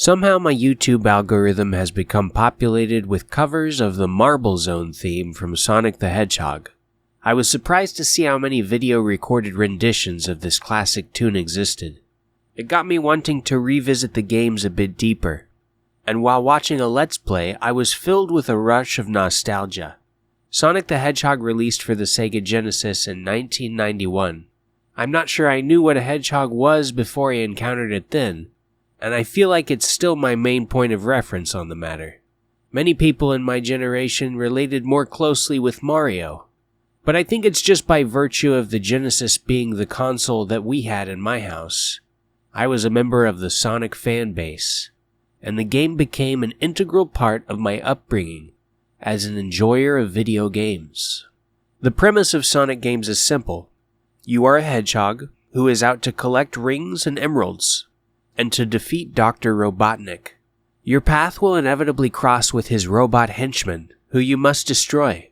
Somehow my YouTube algorithm has become populated with covers of the Marble Zone theme from Sonic the Hedgehog. I was surprised to see how many video-recorded renditions of this classic tune existed. It got me wanting to revisit the games a bit deeper, and while watching a Let's Play, I was filled with a rush of nostalgia. Sonic the Hedgehog released for the Sega Genesis in 1991. I'm not sure I knew what a hedgehog was before I encountered it then, and I feel like it's still my main point of reference on the matter. Many people in my generation related more closely with Mario, but I think it's just by virtue of the Genesis being the console that we had in my house. I was a member of the Sonic fan base, and the game became an integral part of my upbringing as an enjoyer of video games. The premise of Sonic games is simple. You are a hedgehog who is out to collect rings and emeralds, and to defeat Dr. Robotnik. Your path will inevitably cross with his robot henchmen, who you must destroy,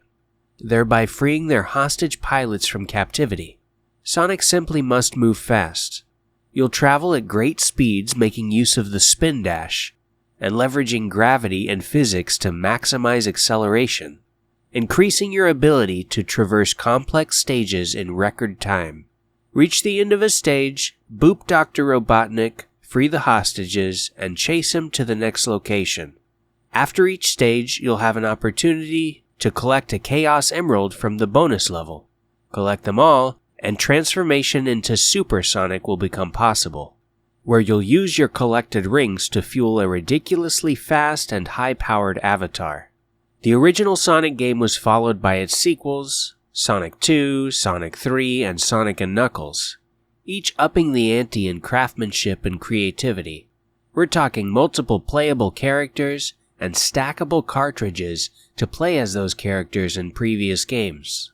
thereby freeing their hostage pilots from captivity. Sonic simply must move fast. You'll travel at great speeds, making use of the spin dash, and leveraging gravity and physics to maximize acceleration, increasing your ability to traverse complex stages in record time. Reach the end of a stage, boop Dr. Robotnik, free the hostages, and chase him to the next location. After each stage, you'll have an opportunity to collect a Chaos Emerald from the bonus level. Collect them all, and transformation into Super Sonic will become possible, where you'll use your collected rings to fuel a ridiculously fast and high-powered avatar. The original Sonic game was followed by its sequels, Sonic 2, Sonic 3, and Sonic & Knuckles, each upping the ante in craftsmanship and creativity. We're talking multiple playable characters and stackable cartridges to play as those characters in previous games.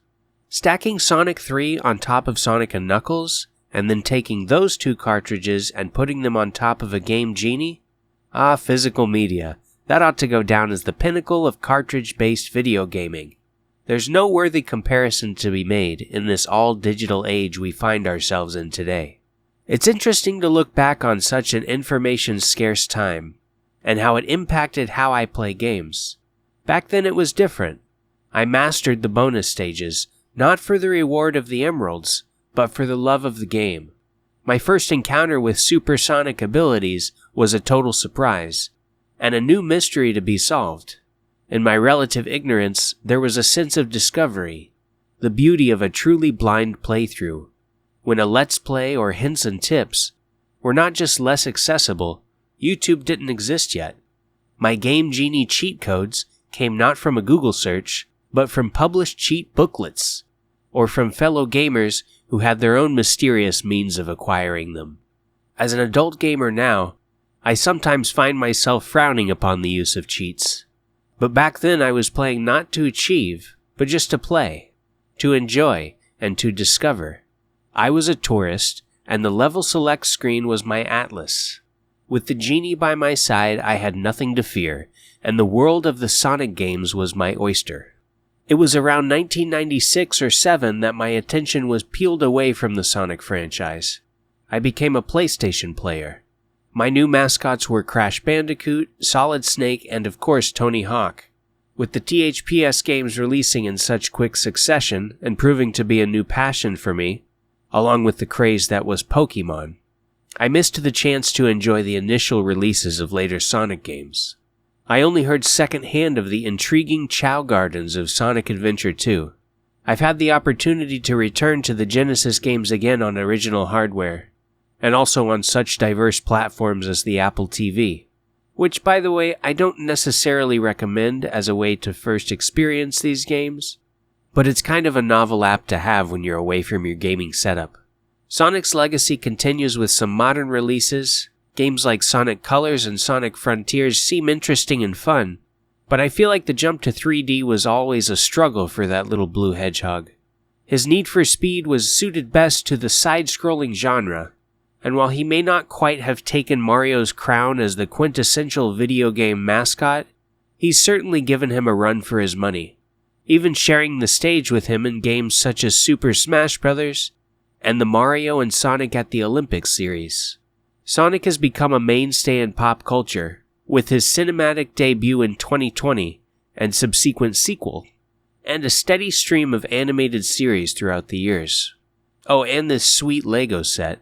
Stacking Sonic 3 on top of Sonic & Knuckles, and then taking those two cartridges and putting them on top of a game GENIE? Physical media. That ought to go down as the pinnacle of cartridge-based video gaming. There's no worthy comparison to be made in this all-digital age we find ourselves in today. It's interesting to look back on such an information-scarce time, and how it impacted how I play games. Back then it was different. I mastered the bonus stages, not for the reward of the emeralds, but for the love of the game. My first encounter with supersonic abilities was a total surprise, and a new mystery to be solved. In my relative ignorance, there was a sense of discovery, the beauty of a truly blind playthrough, when a Let's Play or hints and tips were not just less accessible, YouTube didn't exist yet. My game GENIE cheat codes came not from a Google search, but from published cheat booklets, or from fellow gamers who had their own mysterious means of acquiring them. As an adult gamer now, I sometimes find myself frowning upon the use of cheats. But back then I was playing not to achieve, but just to play, to enjoy, and to discover. I was a tourist, and the level select screen was my atlas. With the GENIE by my side, I had nothing to fear, and the world of the Sonic games was my oyster. It was around 1996 or 7 that my attention was peeled away from the Sonic franchise. I became a PlayStation player. My new mascots were Crash Bandicoot, Solid Snake, and of course Tony Hawk. With the THPS games releasing in such quick succession and proving to be a new passion for me, along with the craze that was Pokemon, I missed the chance to enjoy the initial releases of later Sonic games. I only heard secondhand of the intriguing Chow Gardens of Sonic Adventure 2. I've had the opportunity to return to the Genesis games again on original hardware, and also on such diverse platforms as the Apple TV, which, by the way, I don't necessarily recommend as a way to first experience these games, but it's kind of a novel app to have when you're away from your gaming setup. Sonic's legacy continues with some modern releases. Games like Sonic Colors and Sonic Frontiers seem interesting and fun, but I feel like the jump to 3D was always a struggle for that little blue hedgehog. His need for speed was suited best to the side-scrolling genre, and while he may not quite have taken Mario's crown as the quintessential video game mascot, he's certainly given him a run for his money, even sharing the stage with him in games such as Super Smash Bros. And the Mario and Sonic at the Olympics series. Sonic has become a mainstay in pop culture, with his cinematic debut in 2020 and subsequent sequel, and a steady stream of animated series throughout the years. Oh, and this sweet Lego set.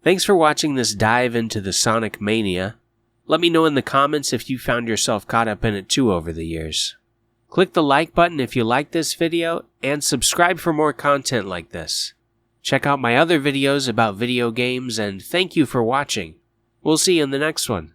Thanks for watching this dive into the Sonic mania. Let me know in the comments if you found yourself caught up in it too over the years. Click the like button if you liked this video, and subscribe for more content like this. Check out my other videos about video games, and thank you for watching. We'll see you in the next one.